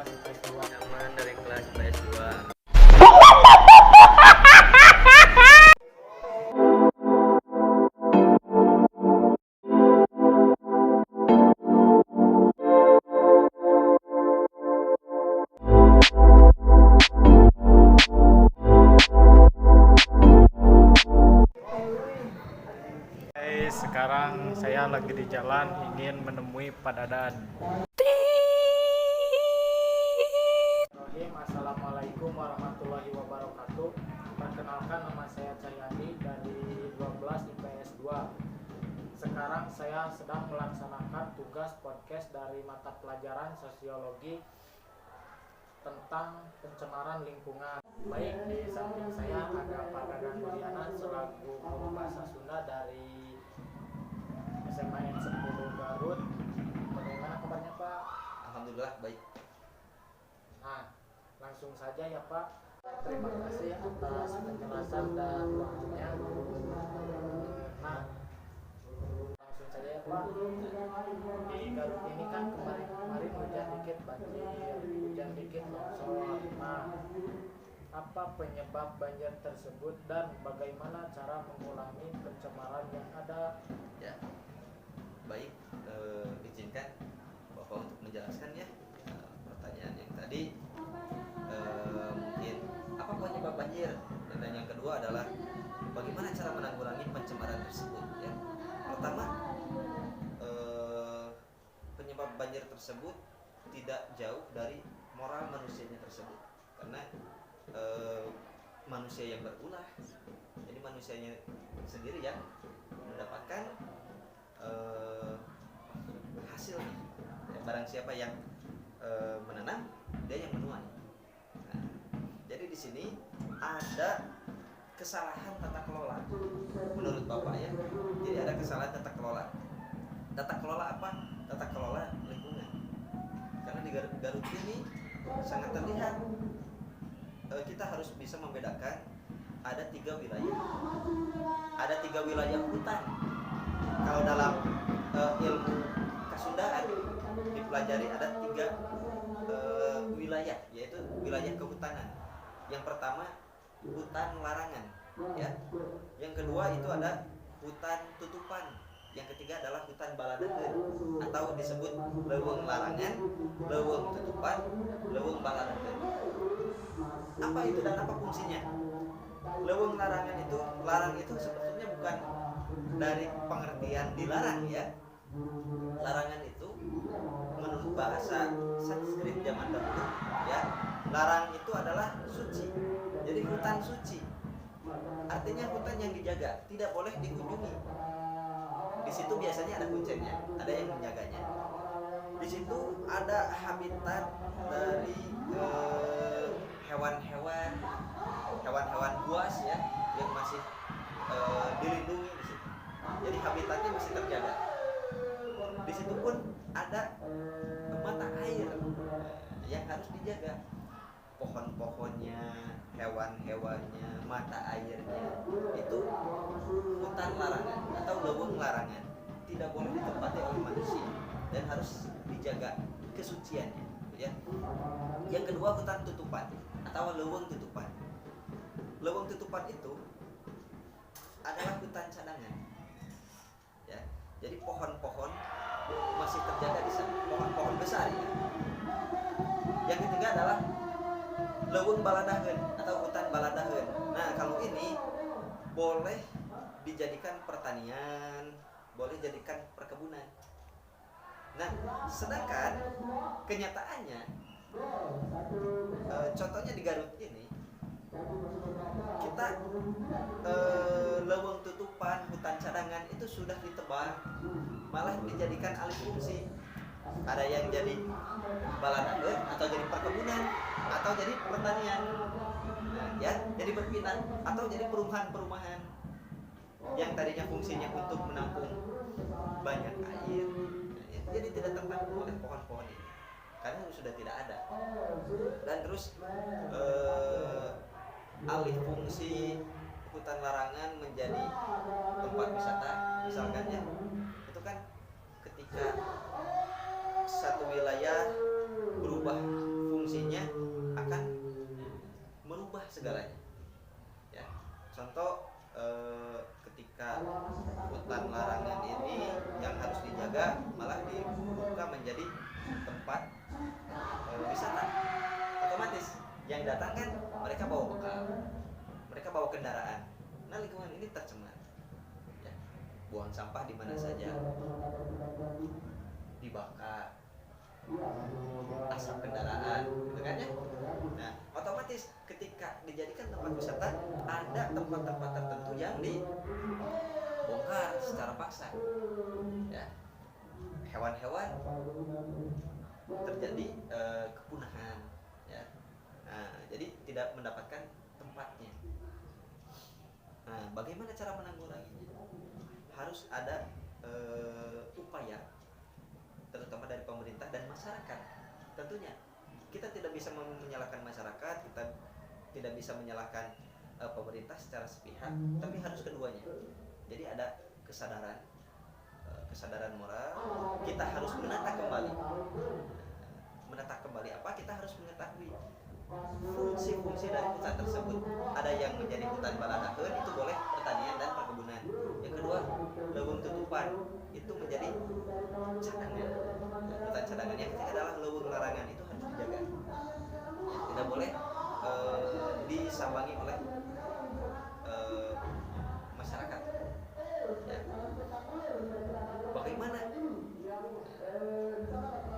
kelas IPS 2. Zaman dari kelas PS2. Sekarang saya lagi di jalan ingin menemui Pak Dadan. Assalamualaikum warahmatullahi wabarakatuh. Perkenalkan, nama saya Cahyadi dari 12 IPS 2. Sekarang saya sedang melaksanakan tugas podcast dari mata pelajaran sosiologi tentang pencemaran lingkungan. Baik, di samping saya ada Pak Dadan Mulyana selaku guru bahasa Sunda dari SMA N 10 Garut. Bagaimana kabarnya Pak? Alhamdulillah baik. Nah, langsung saja ya Pak. Terima kasih atas penjelasan dan waktunya. Nah, langsung saja ya Pak. Di Garut ini kan kemarin hujan dikit banjir, hujan dikit longsor. Nah, apa penyebab banjir tersebut dan bagaimana cara mengulangi pencemaran yang ada? Ya, baik. Izinkan Bapak untuk menjelaskan ya pertanyaan yang tadi. Mungkin apa penyebab banjir, dan yang kedua adalah bagaimana cara menanggulangi pencemaran tersebut. Ya, pertama, penyebab banjir tersebut tidak jauh dari moral manusianya tersebut, karena manusia yang berulah, jadi manusianya sendiri yang mendapatkan hasilnya. Ya, barang siapa yang menanam, dia yang menuai. Nah, jadi di sini ada kesalahan tata kelola menurut Bapak ya. Jadi ada kesalahan tata kelola. Tata kelola apa? Tata kelola lingkungan. Karena di Garut ini sangat terlihat. Kita harus bisa membedakan ada 3 wilayah. Ada 3 wilayah hutan. Kalau dalam ilmu Kasundaan dipelajari ada 3 wilayah, yaitu wilayah kehutanan. Yang pertama hutan larangan, ya. Yang kedua itu ada hutan tutupan. Yang ketiga adalah hutan baladageun atau disebut leuweung larangan, leuweung tutupan, leuweung baladageun. Apa itu dan apa fungsinya? Leuweung larangan itu, larang itu sebetulnya bukan dari pengertian dilarang ya. Larangan itu menurut bahasa Sanskrit zaman dahulu ya, larang itu adalah suci. Jadi hutan suci. Artinya hutan yang dijaga, tidak boleh dikunjungi. Di situ biasanya ada kuncinya, ada yang menjaganya. Di situ ada habitat dari hewan-hewan buas ya, yang masih dilindungi di situ. Jadi habitatnya masih terjaga. Di situ pun ada mata air yang harus dijaga. Pohon-pohonnya, hewan-hewannya, mata airnya, itu hutan larangan atau leuweung larangan, tidak boleh ditempati oleh manusia dan harus dijaga kesuciannya ya. Yang kedua hutan tutupan atau leuweung tutupan. Leuweung tutupan itu adalah hutan cadangan ya. Jadi pohon-pohon masih terjaga di sana, pohon-pohon besar ya. Yang ketiga adalah leuweung baladageun atau hutan baladageun. Nah, kalau ini boleh dijadikan pertanian, boleh dijadikan perkebunan. Nah, sedangkan kenyataannya contohnya di Garut ini kita leuweung tutupan, hutan cadangan itu sudah ditebang, malah dijadikan alih fungsi. Ada yang jadi baladageun atau jadi perkebunan atau jadi pertanian, ya, jadi berpindah atau jadi perumahan-perumahan yang tadinya fungsinya untuk menampung banyak air, ya, jadi tidak tertampung oleh pohon-pohon ini karena sudah tidak ada. Dan terus alih fungsi hutan larangan menjadi tempat wisata misalkan ya, itu kan ketika satu wilayah berubah Yang datang kan mereka bawa bekal, mereka bawa kendaraan. Nah lingkungan ini tercemar. Ya. Buang sampah di mana saja, dibakar, asap kendaraan, gitu kan ya. Nah, otomatis ketika dijadikan tempat wisata, ada tempat-tempat tertentu yang dibongkar secara paksa. Ya. Hewan-hewan terjadi kepunahan, ya. Nah, jadi tidak mendapatkan tempatnya. Nah, bagaimana cara menanggulanginya? Harus ada upaya, terutama dari pemerintah dan masyarakat. Tentunya kita tidak bisa menyalahkan masyarakat, kita tidak bisa menyalahkan pemerintah secara sepihak, tapi harus keduanya. Jadi ada kesadaran moral. Kita harus menata kembali apa? Kita harus mengetahui fungsi-fungsi dari hutan tersebut. Ada yang menjadi hutan baladaheun, itu boleh pertanian dan perkebunan. Yang kedua, leuweung tutupan, itu menjadi cadangan, hutan cadangan. Yang ketiga adalah leuweung larangan, itu harus dijaga. Tidak boleh disambangi oleh masyarakat. Ya. Bagaimana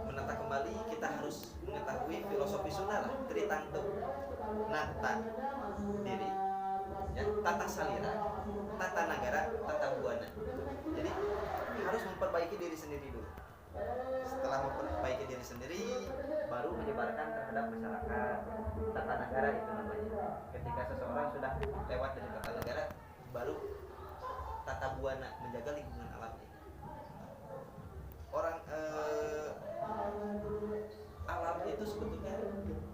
menata kembali? Kita harus mengetahui filosofi Sunda lah, tritangtu, nata diri, ya, tata salira, tata nagara, tata buana. Jadi harus memperbaiki diri sendiri dulu. Setelah memperbaiki diri sendiri, baru menyebarkan terhadap masyarakat. Tata negara itu namanya. Ketika seseorang sudah lewat dari tata negara, baru tata buana, menjaga lingkungan alamnya. Orang alam itu sebetulnya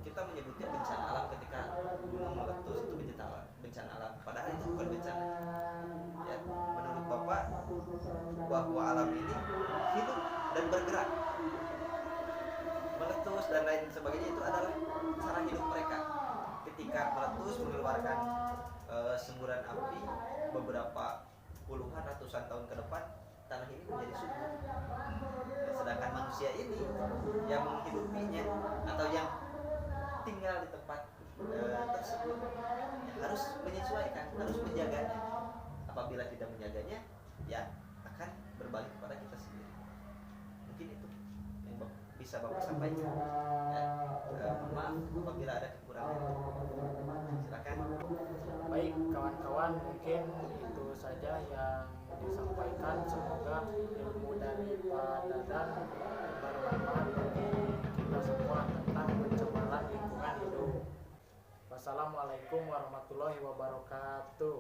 kita menyebutnya bencana alam ketika gunung meletus, itu bencana alam. Padahal itu bukan bencana. Ya, menurut Bapak, bahwa alam ini hidup dan bergerak, meletus dan lain sebagainya, itu adalah cara hidup mereka. Ketika meletus mengeluarkan semburan api, beberapa puluhan ratusan tahun ke depan tanah ini menjadi subur. Sedangkan manusia ini yang menghidupinya atau yang tinggal di tempat tersebut, ya, harus menyesuaikan, harus menjaganya. Apabila tidak menjaganya, ya akan berbalik kepada kita sendiri. Mungkin itu yang bisa Bapak sampaikan. Mohon maaf apabila ada kekurangan. Silakan. Baik kawan-kawan, mungkin itu saja yang disampaikan. Semoga ilmu dari Pak Dadan bermanfaat bagi kita semua tentang pencemaran lingkungan hidup. Wassalamualaikum warahmatullahi wabarakatuh.